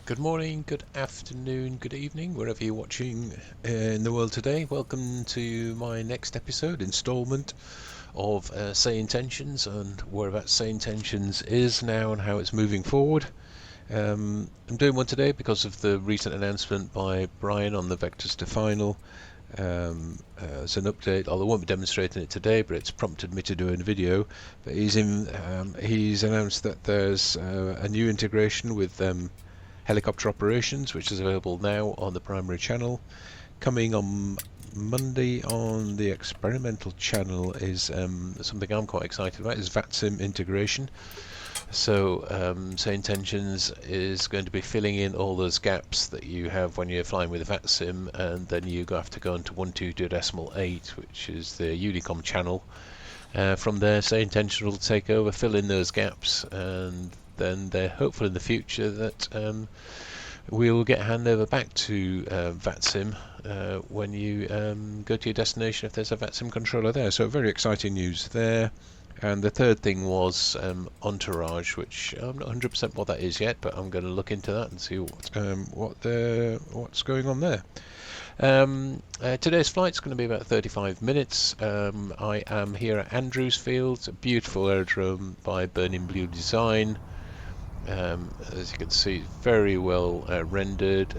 Good morning, good afternoon, good evening, wherever you're watching in the world today. Welcome to my next installment of Say Intentions and whereabouts Say Intentions is now and how it's moving forward. I'm doing one today because of the recent announcement by Brian on the Vectors to Final. It's an update, although I won't be demonstrating it today, but it's prompted me to do a video. But he's announced that there's a new integration with helicopter operations, which is available now on the primary channel. Coming on Monday on the experimental channel is something I'm quite excited about, is VATSIM integration. So Say Intentions is going to be filling in all those gaps that you have when you're flying with a VATSIM, and then you have to go into 122.8, which is the Unicom channel. From there, Say Intentions will take over, fill in those gaps, and then they're hopeful in the future that we will get handover back to VATSIM when you go to your destination if there's a VATSIM controller there. So very exciting news there. And the third thing was Entourage, which I'm not 100% what that is yet, but I'm going to look into that and see what's going on there. Today's flight's going to be about 35 minutes. I am here at Andrewsfield, a beautiful aerodrome by Burning Blue Design. As you can see, very well rendered,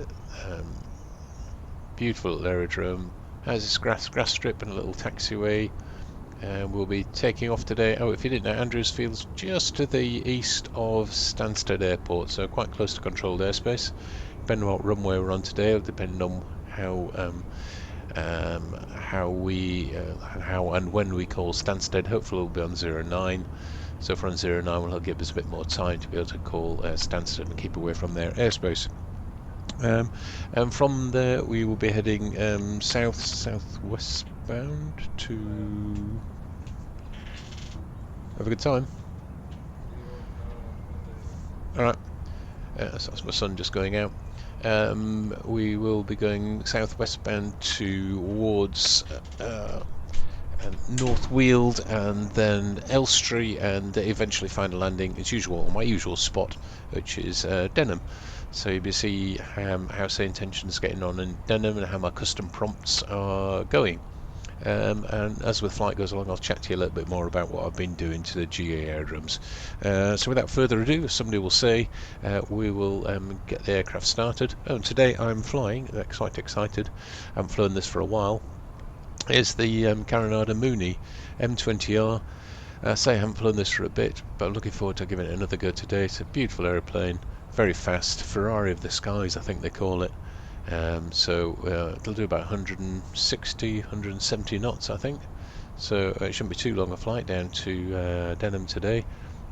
beautiful aerodrome. Has this grass strip and a little taxiway. We'll be taking off today. Oh, if you didn't know, Andrewsfield's just to the east of Stansted Airport, so quite close to controlled airspace. Depending on what runway we're on today, it'll depend on how and when we call Stansted. Hopefully we'll be on 09. So if we're on 09, we'll give us a bit more time to be able to call Stansted and keep away from their airspace. And from there we will be heading southwest bound to have a good time. Alright, so that's my son just going out. We will be going southwest bound towards North Weald and then Elstree, and eventually find a landing as usual, my usual spot, which is Denham. So you'll see how Say Intentions getting on in Denham and how my custom prompts are going. And as the flight goes along, I'll chat to you a little bit more about what I've been doing to the GA aerodromes. So without further ado, as somebody will say, we will get the aircraft started. Oh, and today I'm flying, quite excited. I haven't flown this for a while. Here's the Caranada Mooney M20R. Say I haven't flown this for a bit, but I'm looking forward to giving it another go today. It's a beautiful aeroplane, very fast, Ferrari of the skies I think they call it. So it'll do about 160, 170 knots I think. So it shouldn't be too long a flight down to Denham today.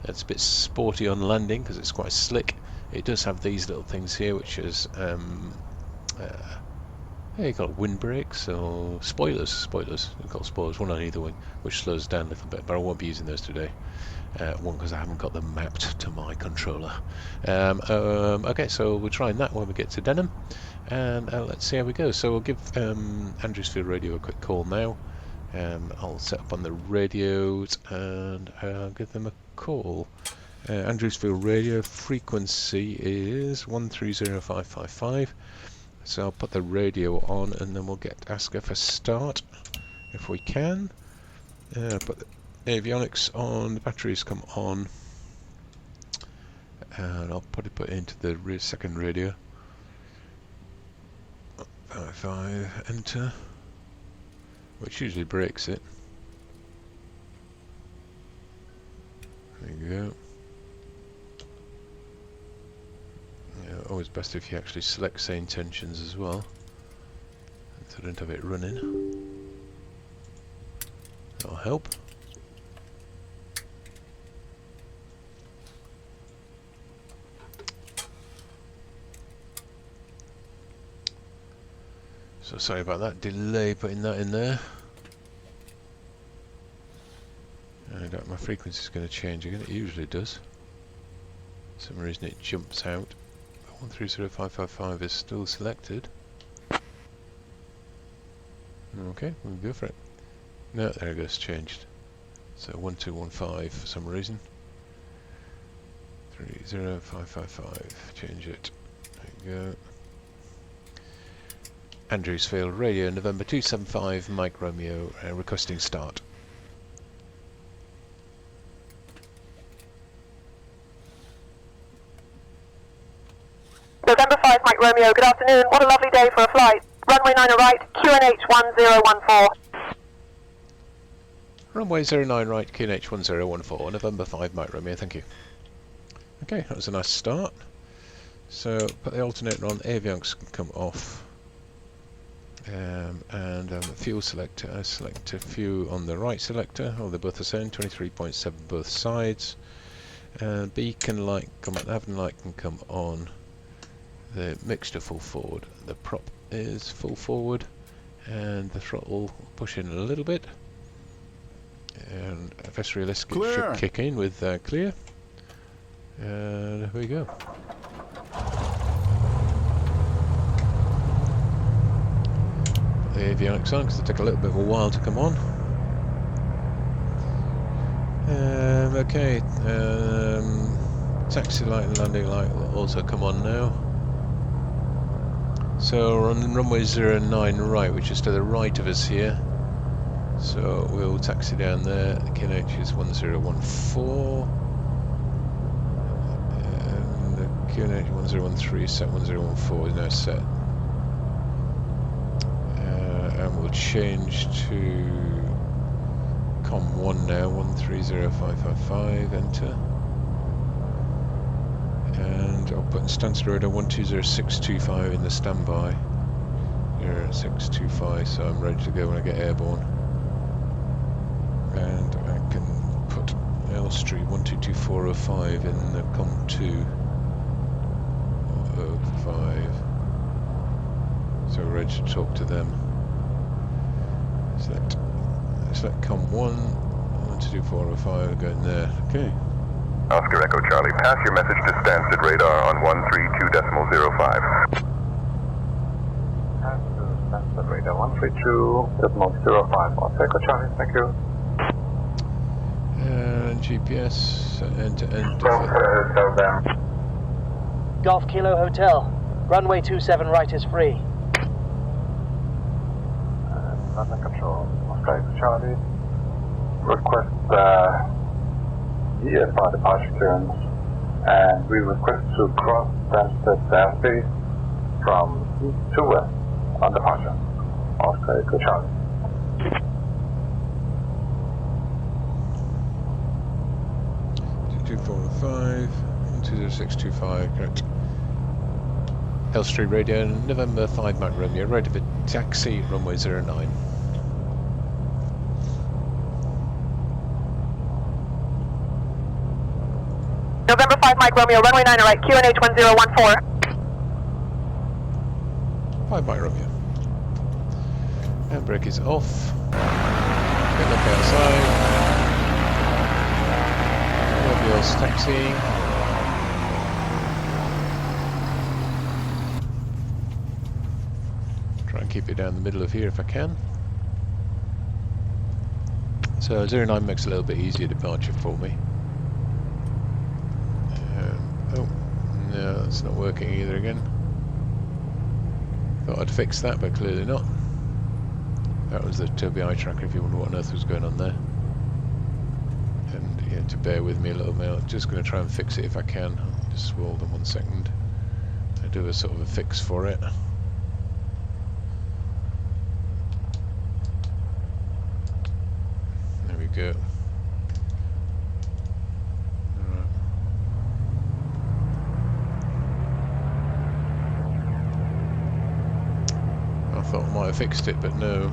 It's a bit sporty on landing because it's quite slick. It does have these little things here, which is you call it windbreaks or spoilers. We call spoilers, one on either wing, which slows down a little bit, but I won't be using those today. One, because I haven't got them mapped to my controller. Okay, so we're trying that when we get to Denham, and let's see how we go. So we'll give Andrewsfield Radio a quick call now. I'll set up on the radios and I'll give them a call. Andrewsfield Radio frequency is 130555. So I'll put the radio on and then we'll ask her for start if we can. Put the avionics on, the batteries come on, and I'll put it into the second radio. 5 enter, which usually breaks it. There you go. Always best if you actually select Say Intentions as well, so don't have it running. That'll help. So sorry about that delay putting that in there. My frequency is going to change again, it usually does. For some reason it jumps out. 130555 is still selected. Okay, we'll go for it. No, there it goes, changed. So 1215 for some reason. 30555, change it. There Go. Andrewsfield, radio November 275, Mike Romeo, requesting start. November 5, Mike Romeo, good afternoon. What a lovely day for a flight. Runway 9 right, QNH 1014. Runway 09 right, QNH 1014, November 5, Mike Romeo, thank you. Okay, that was a nice start. So, put the alternator on, avionics can come off. And fuel selector, I select a fuel on the right selector, oh they're both the same, 23.7 both sides. Beacon light, having light can come on. The mixture full forward, the prop is full forward, and the throttle push in a little bit. And FS realistic should kick in with clear. And here we go. The avionics on because they take a little bit of a while to come on. Okay, taxi light and landing light will also come on now. So we're on runway 09 right, which is to the right of us here. So we'll taxi down there. The QNH is 1014. And the QNH 1013 is set, 1014 is now set. And we'll change to COM1 now, 130555, enter. And I'll put in standstill radar 120625 in the standby. 0625, so I'm ready to go when I get airborne. And I can put Elstree 122405 in the COM2 05. So we're ready to talk to them. Select COM1 122405, going there. Okay. Oscar Echo Charlie, pass your message to Stansted radar on 132.05. Pass to Stansted radar 132.05. Oscar Echo Charlie, thank you. And GPS, end to end. Golf Kilo Hotel, runway 27 right is free. Runway control, Oscar Echo Charlie. Request VFR departure clearance, and we request to cross Stansted airspace from east to west on departure. Oscar Echo Charlie. (2405) 20625, correct. Elstree radio, November 5 Mike Romeo, ready for taxi, runway 09. November 5, Mike Romeo, runway 9 right, QNH 1014. 5 Mike Romeo. Handbrake is off. Get look outside. Romeo's taxiing. Try and keep it down the middle of here if I can. So 09 makes a little bit easier departure for me. Oh, no, that's not working either again. Thought I'd fix that, but clearly not. That was the Toby eye tracker if you wonder what on earth was going on there. And you had to bear with me a little bit. I'm just going to try and fix it if I can. I'll just hold on 1 second. I'll do a sort of a fix for it. There we go. I thought I might have fixed it, but no.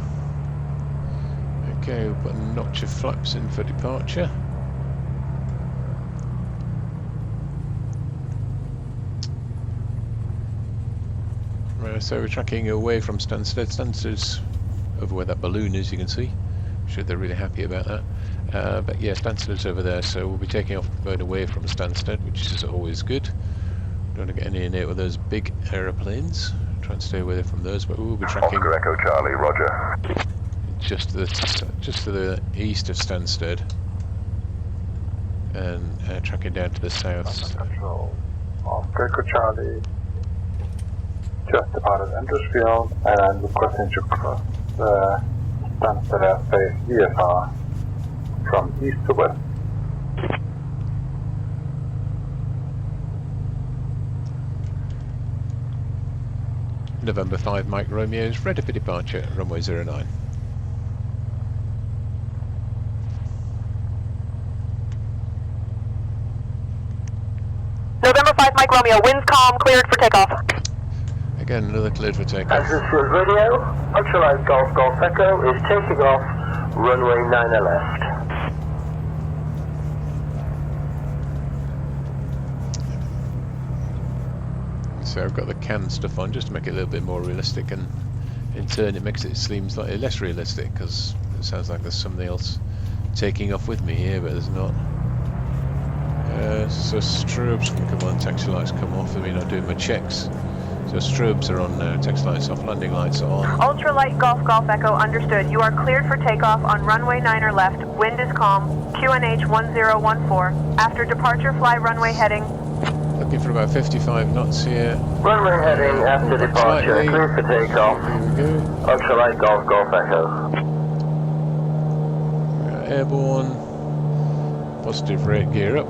Okay, we'll put a notch of flaps in for departure. Right, so we're tracking away from Stansted. Stansted's over where that balloon is, you can see. I'm sure they're really happy about that. But yeah, Stansted's over there, so we'll be taking off going away from Stansted, which is always good. Don't want to get any in it with those big aeroplanes. Try and stay away from those, but we will be tracking. Oscar Echo Charlie, Roger. Just to the east of Stansted, and tracking down to the south. Control. Oscar Echo Charlie. just departed Andrewsfield and requesting to cross Stansted airspace VFR from east to west. November 5 Mike Romeo's ready for departure, runway 09. November 5 Mike Romeo, winds calm, cleared for takeoff. Again, another cleared for takeoff. Andrewsfield Radio, Ultralight Golf Golf Echo is taking off, runway 9 left. So I've got the cam stuff on just to make it a little bit more realistic, and in turn it makes it seem slightly less realistic because it sounds like there's something else taking off with me here, but there's not. So strobes can come on, taxi lights come off. I mean, I'm doing my checks. So strobes are on now, taxi lights off, landing lights are on. Ultralight Golf Golf Echo, understood. You are cleared for takeoff on runway 9 left. Wind is calm. QNH 1014. After departure, fly runway heading. Looking for about 55 knots here. Runway heading after departure, clear for takeoff. Here we go. Ultralight Golf Golf Echo. Airborne. Positive rate gear up.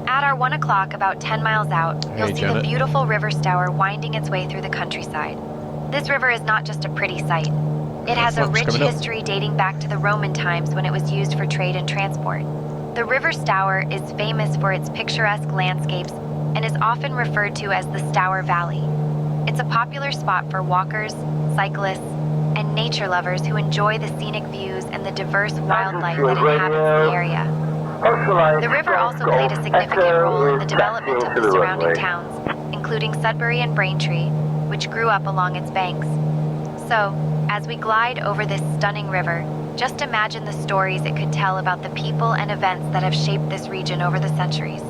At our 1 o'clock, about 10 miles out, you'll see Janet. the beautiful river Stour winding its way through the countryside. This river is not just a pretty sight. It has a Flux rich coming up. history dating back to the Roman times when it was used for trade and transport. The river Stour is famous for its picturesque landscapes and is often referred to as the Stour Valley. It's a popular spot for walkers, cyclists, and nature lovers who enjoy the scenic views and the diverse wildlife that inhabits the area. The river also played a significant role in the development of the surrounding towns, including Sudbury and Braintree, which grew up along its banks. So, as we glide over this stunning river, just imagine the stories it could tell about the people and events that have shaped this region over the centuries.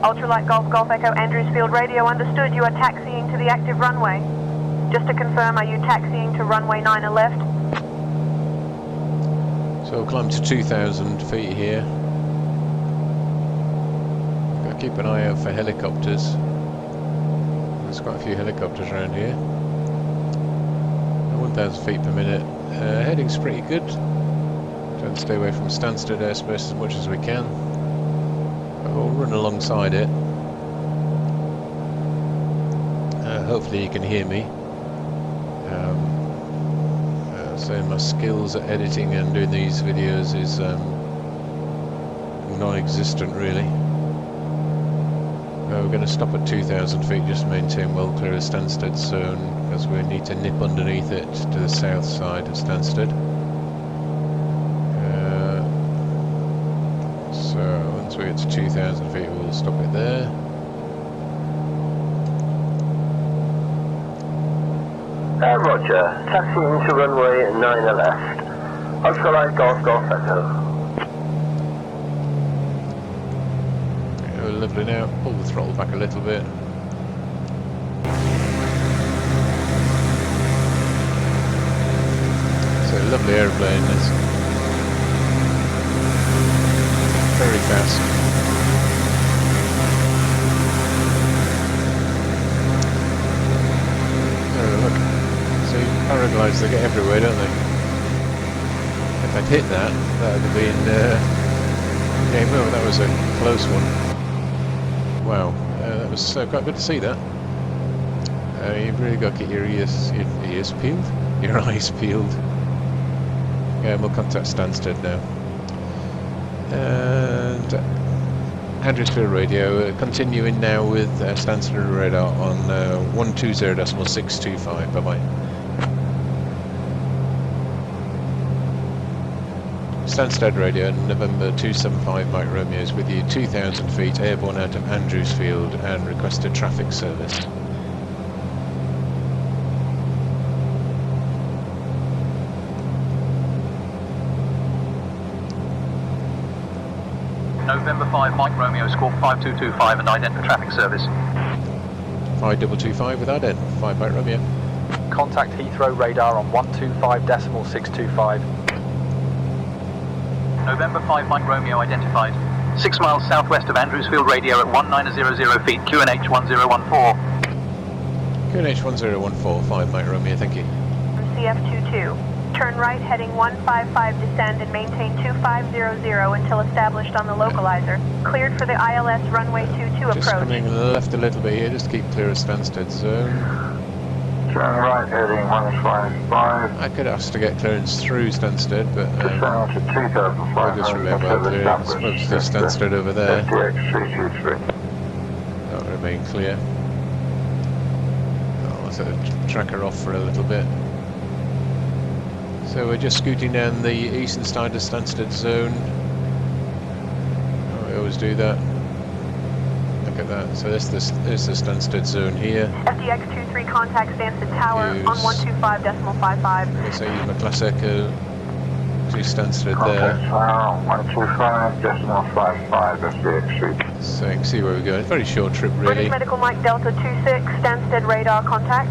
Ultralight Golf Golf Echo, Andrewsfield Radio, understood. You are taxiing to the active runway. Just to confirm, are you taxiing to runway 9 left? So we'll climb to 2,000 feet here. Got to keep an eye out for helicopters. There's quite a few helicopters around here. 1,000 feet per minute. Heading's pretty good. Trying to stay away from Stansted airspace as much as we can. We'll run alongside it. Hopefully you can hear me. So my skills at editing and doing these videos is non-existent really. We're going to stop at 2,000 feet just to maintain well clear of Stansted zone, because we need to nip underneath it to the south side of Stansted. So once we get to 2,000 feet we'll stop it there. Roger, taxiing to runway 9 left. Ultralight Golf Golf Echo. Yeah, lovely now, pull the throttle back a little bit. It's a lovely aeroplane, it's very fast. Oh look, see, paraglides, they get everywhere, don't they? If I'd hit that, that would have been game over. That was a close one. Wow, that was quite good to see that. You've really got to get your ears peeled, your eyes peeled. Yeah, we'll contact Stansted now. And Andrewsfield Radio, continuing now with Stansted radar on 120.625. Bye bye. Stansted Radio, November 275 Mike Romeo's with you, 2,000 feet, airborne out of Andrewsfield and requested traffic service. November 5 Mike Romeo, score 5225 and ident for traffic service. 5225 with ident, 5 Mike Romeo. Contact Heathrow radar on 125.625. November 5 Mike Romeo identified. 6 miles southwest of Andrewsfield, radio at 1900 feet, QNH 1014. QNH 1014, 5 Mike Romeo, thank you. CF22. Turn right heading 155, descend and maintain 2500 until established on the localizer. Cleared for the ILS runway 22 Just approach. coming left a little bit here, just keep clear of Stansted zone. Turn right heading 155. I could ask to get clearance through Stansted, but Descend to 2500. I'll just remember clear. It's supposed to be Stansted over there. FDX 323. That'll remain clear. I'll set the tracker off for a little bit. So we're just scooting down the eastern side of Stansted zone. Oh, we always do that. Look at that. So this is the Stansted zone here. FDX 23 contact Stansted Tower on 125.55. So use my classic to Stansted Contact there. Tower 125.55 FDX 3. So you can see where we're going. Very short trip really. British Medical Mike Delta 26, Stansted radar contact.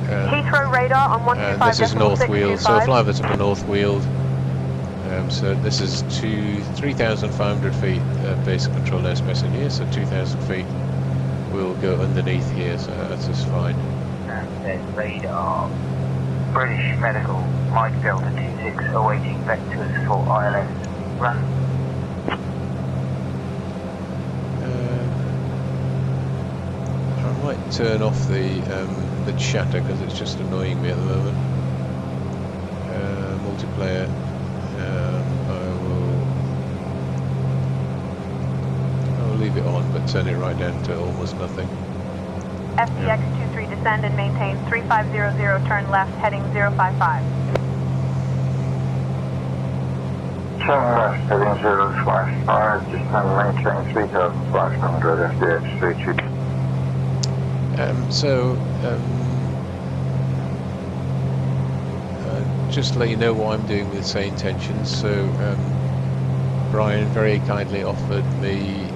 Heathrow radar on 125.625. This is North Weald, so fly over to North Weald. So this is 3,500 feet basic control airspace in here, so 2,000 feet will go underneath here, so that's just fine. Stansted radar. British Medical Mike Delta 26 awaiting vectors for ILS. Run. I might turn off the chatter because it's just annoying me at the moment. Multiplayer. I will leave it on, but turn it right down to almost nothing. FDX 23 descend and maintain 3500, turn left heading 055. Turn left heading 055, descend maintain 3500 FDX 32. Just to let you know what I'm doing with Say Intentions. So Brian very kindly offered me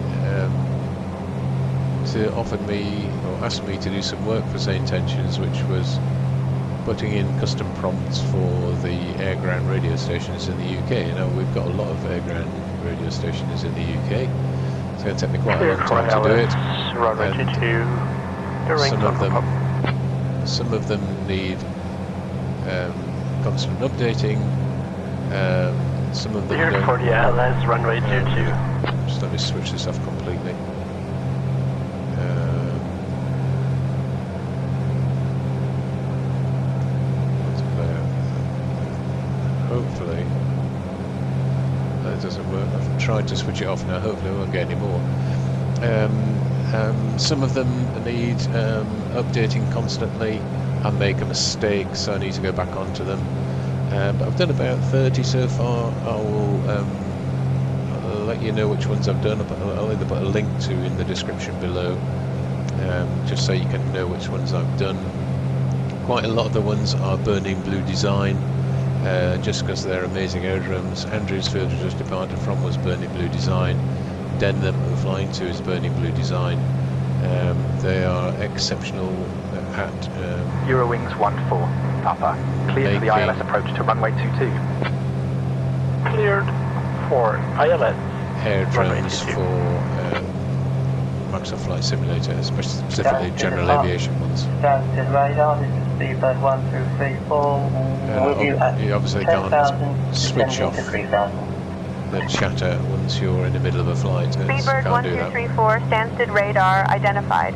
or asked me to do some work for Say Intentions, which was putting in custom prompts for the air-ground radio stations in the UK. Now we've got a lot of air-ground radio stations in the UK. It's going to take me quite a long time to do it. Some of them need constant updating. Some of them don't. For the ILS runway 22. Just let me switch this off completely. Hopefully that doesn't work. I've tried to switch it off now. Hopefully I won't get any more. Some of them need updating constantly. I make a mistake, so I need to go back onto them. But I've done about 30 so far. I'll let you know which ones I've done. I'll either put a link to in the description below, just so you can know which ones I've done. Quite a lot of the ones are burning blue design, just because they're amazing aerodromes. Andrewsfield, we just departed from, was burning blue design. Denham, we're flying to, is burning blue design. They are exceptional at Eurowings 14, Papa. Cleared for the ILS approach to runway 22. Cleared for ILS. aerodromes for Microsoft Flight Simulator, specifically general aviation ones. Stansted radar, this is Speedbird 134. You obviously can't switch off the chatter once you're in the middle of a flight. Speedbird 1234, Stansted radar identified.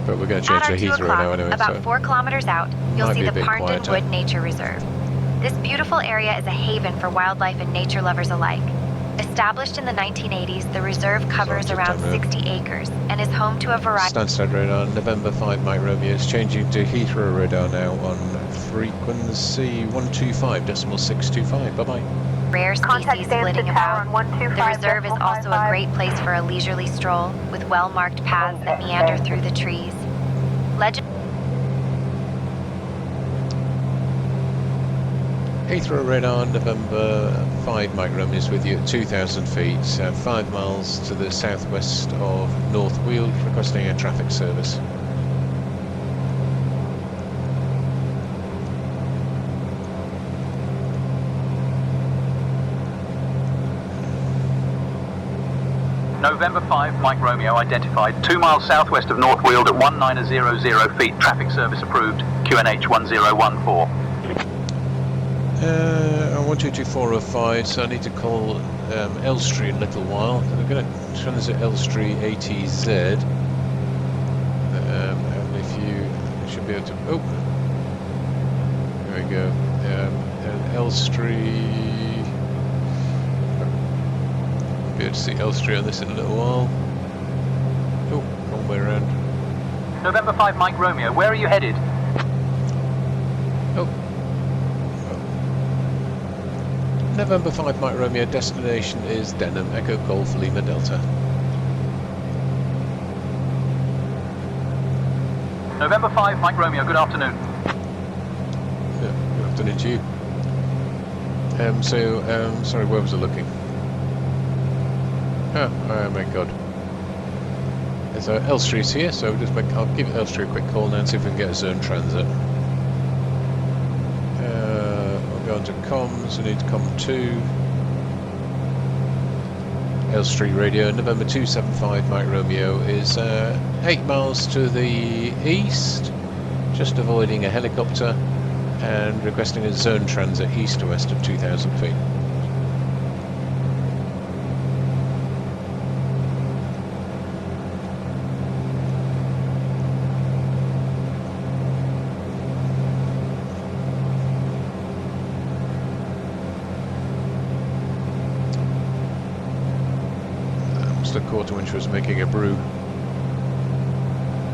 But we're going to change to Heathrow now anyway. About so 4 kilometers out, you'll see the Parndon quieter. Wood Nature Reserve. This beautiful area is a haven for wildlife and nature lovers alike. Established in the 1980s, the reserve covers around 60 acres and is home to a variety... Stansted radar, November 5 Mike Romeo is changing to Heathrow radar now on frequency 125.625. Bye-bye. Rare species flitting about. The reserve is also a great place for a leisurely stroll with well-marked paths that meander through the trees. Heathrow radar, November 5 Mike Romeo is with you at 2,000 feet, 5 miles to the southwest of North Weald, requesting a traffic service. November 5 Mike Romeo identified, 2 miles southwest of North Weald at 1900 feet, traffic service approved, QNH 1014. 122405, so I need to call Elstree in a little while. I'm going to transit Elstree ATZ, and if you should be able to, oh, there we go, and Elstree, I'll be able to see Elstree on this in a little while. Oh, wrong way around. November 5 Mike Romeo, where are you headed? Oh. November 5 Mike Romeo, destination is Denham, Echo Golf Lima Delta. November 5 Mike Romeo, good afternoon. Yeah, good afternoon to you. Sorry, where was I looking? Oh my god. So Elstree's here, so I'll give Elstree a quick call now and see if we can get a zone transit. On to comms, I need COM 2. Elstree radio, November 275 Mike Romeo is 8 miles to the east, just avoiding a helicopter and requesting a zone transit east to west of 2,000 feet. Quarter winch was making a brew.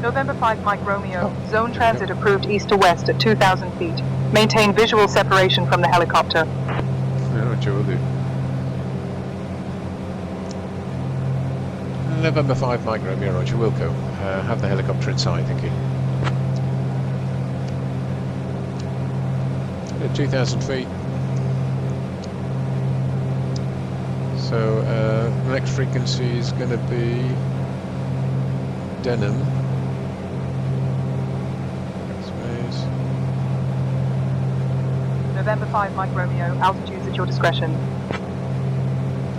November 5 Mike Romeo, zone transit approved east to west at 2,000 feet. Maintain visual separation from the helicopter. Roger, will do. November 5 Mike Romeo, Roger, Wilco. Have the helicopter inside, thank you. At 2,000 feet. So the next frequency is going to be Denham. November 5 Mike Romeo, altitudes at your discretion.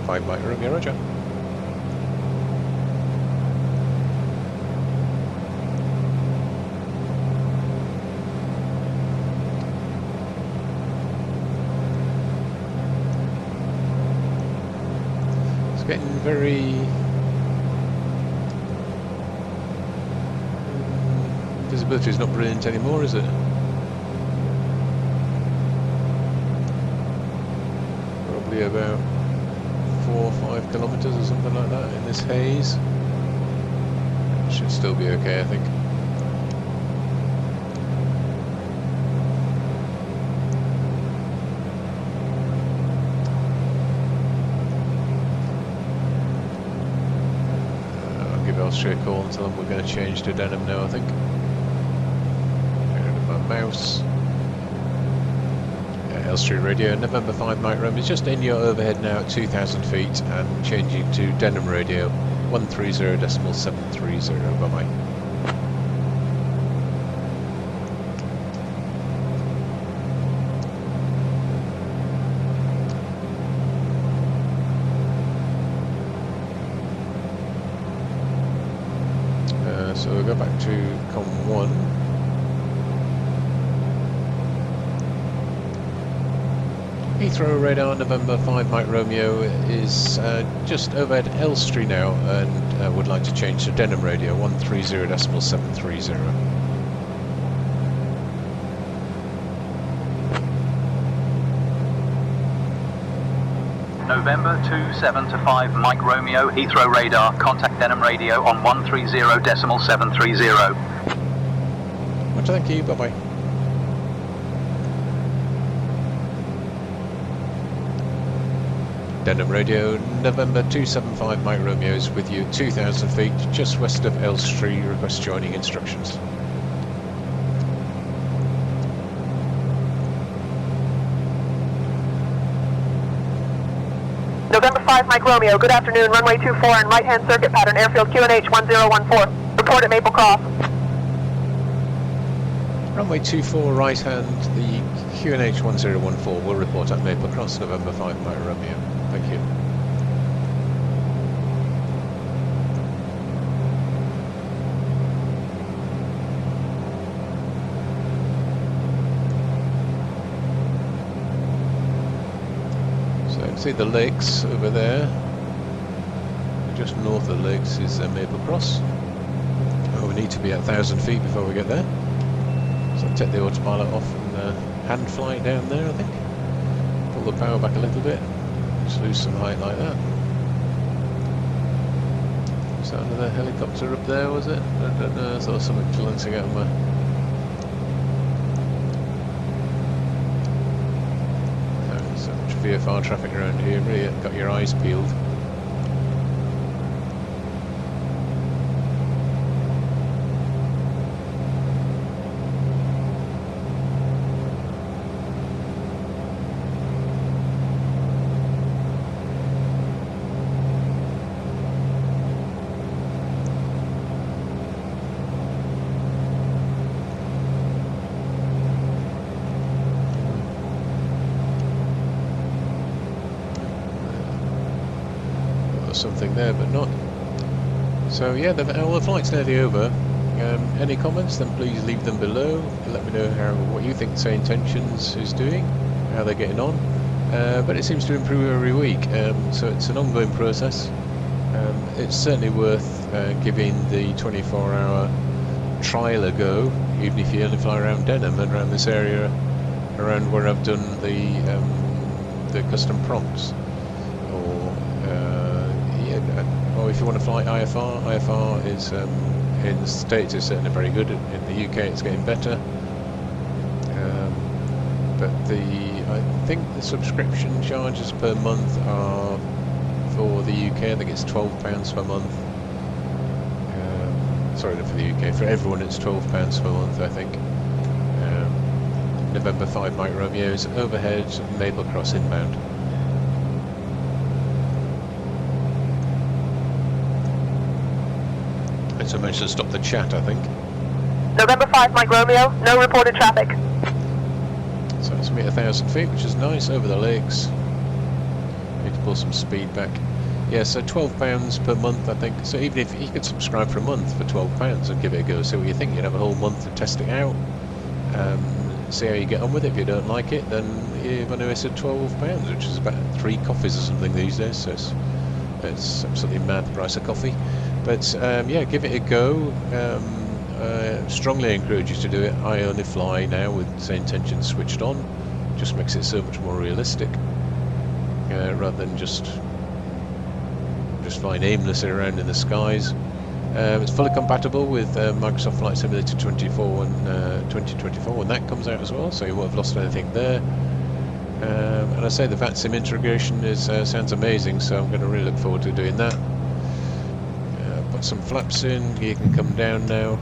5 Mike Romeo, Roger. Getting very visibility is not brilliant anymore, is it? Probably about 4 or 5 kilometres or something like that in this haze. Should still be okay, I think. Straight call and tell them we're going to change to Denham now, I think. Get rid of my mouse. Elstree radio, November 5 Mike Romeo is just in your overhead now at 2,000 feet and changing to Denham radio 130.730. Bye bye. So we'll go back to COM 1. Heathrow radar, November 5 Mike Romeo is just over at Elstree now and would like to change to Denham radio 130.730. November 27 to 5 Mike Romeo, Heathrow radar, contact Denham radio on 130.730. Well, thank you, bye bye. Denham radio, November 275 Mike Romeo is with you 2,000 feet just west of Elstree, request joining instructions. 5 Mike Romeo, good afternoon, runway 24 and right-hand circuit pattern, airfield QNH 1014. Report at Maple Cross. Runway 24 right hand, the QNH 1014 will report at Maple Cross, November 5 Mike Romeo. Thank you. See the lakes over there. Just north of the lakes is Maple Cross. Oh, we need to be at 1,000 feet before we get there. So I'll take the autopilot off and hand fly down there, I think. Pull the power back a little bit. Just lose some height like that. Was that another helicopter up there, was it? I don't know. I saw something glancing out of my... VFR traffic around here, really got your eyes peeled. Something there, but not. So yeah, all the flight's nearly over. Any comments? Then please leave them below. Let me know what you think Say Intentions is doing, how they're getting on. But it seems to improve every week, so it's an ongoing process. It's certainly worth giving the 24-hour trial a go, even if you only fly around Denham and around this area, around where I've done the custom prompts. Or if you want to fly IFR, IFR is in the States is certainly very good. In the UK it's getting better. But I think the subscription charges per month are for the UK. I think it's £12 per month. Sorry, not for the UK. For everyone, it's £12 per month. I think. November 5 Mike Romeo's overhead Maple Cross inbound. So I managed to stop the chat, I think. November 5 Mike Romeo, no reported traffic. So it's me at 1,000 feet, which is nice, over the lakes. Need to pull some speed back. Yeah, so £12 per month, I think. So even if you could subscribe for a month for £12 and give it a go, see what you think. You'd have a whole month to test it out. See how you get on with it. If you don't like it, then you've only wasted £12, which is about 3 coffees or something these days. So it's absolutely mad the price of coffee. But yeah, give it a go. Strongly encourage you to do it. I only fly now with Say Intentions switched on. Just makes it so much more realistic, rather than just flying aimlessly around in the skies. It's fully compatible with Microsoft Flight Simulator 24 and 2024 when that comes out as well, so you won't have lost anything there. And I say the VATSIM integration sounds amazing, so I'm going to really look forward to doing that. Put some flaps in, you can come down now.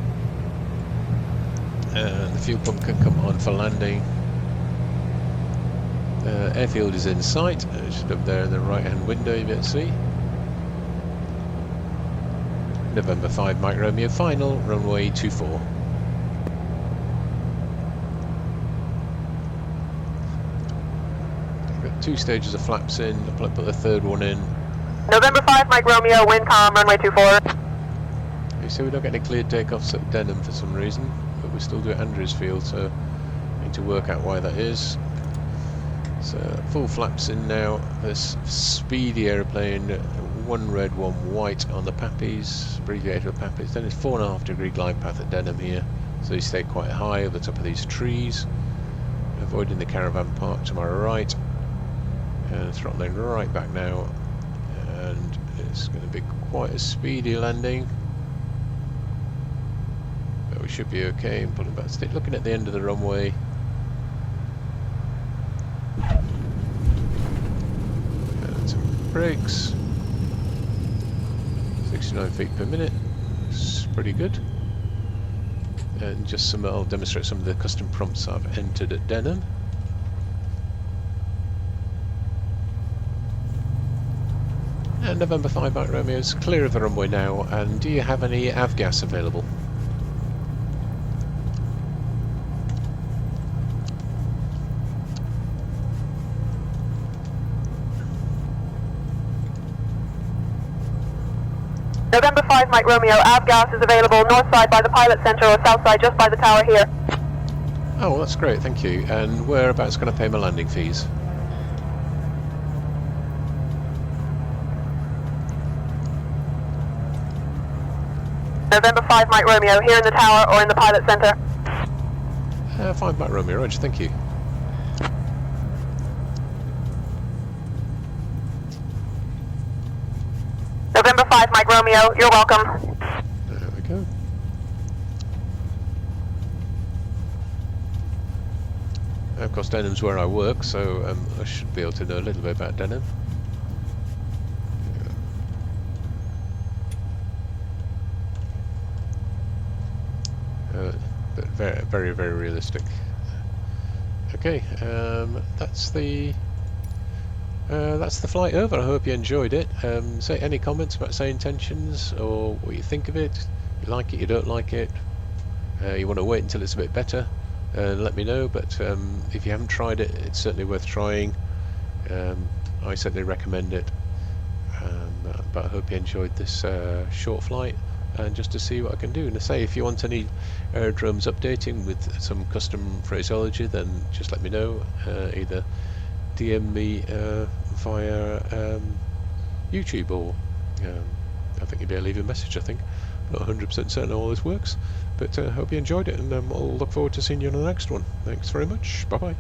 The fuel pump can come on for landing. Airfield is in sight, it's just up there in the right hand window you can see. November 5 Mike Romeo final, runway 24. Got 2 stages of flaps in, I'll put the 3rd one in. November 5 Mike Romeo, wind calm, runway 24. You see we don't get any cleared takeoffs at Denham for some reason, but we still do at Andrewsfield, so I need to work out why that is. So full flaps in now, this speedy aeroplane, 1 red, 1 white on the Pappies, abbreviated with Pappies. Then it's 4.5 degree glide path at Denham here, so you stay quite high over the top of these trees, avoiding the caravan park to my right, and throttling right back now, and it's going to be quite a speedy landing, but we should be okay. And pulling back, looking at the end of the runway. And some brakes. 69 feet per minute, it's pretty good. And just I'll demonstrate some of the custom prompts I've entered at Denham. And November 5 Mike Romeo is clear of the runway now, and do you have any avgas available? November 5 Mike Romeo, avgas is available north side by the pilot centre or south side just by the tower here. Oh, well, that's great, thank you. And whereabouts can I pay my landing fees? November 5 Mike Romeo, here in the tower or in the pilot centre. 5 Mike Romeo, Roger, thank you. November 5 Mike Romeo, you're welcome. There we go. Of course, Denham's where I work, so I should be able to know a little bit about Denham. But very, very realistic. Okay, that's the flight over. I hope you enjoyed it. Say any comments about Say Intentions or what you think of it. You like it, you don't like it. You want to wait until it's a bit better. Let me know. But if you haven't tried it, it's certainly worth trying. I certainly recommend it. But I hope you enjoyed this short flight. And just to see what I can do. And I say, if you want any aerodromes updating with some custom phraseology, then just let me know. Either DM me via YouTube, or I think you'd be able to leave a message. I think, not 100% certain all this works, but I hope you enjoyed it, and I'll look forward to seeing you on the next one. Thanks very much. Bye bye.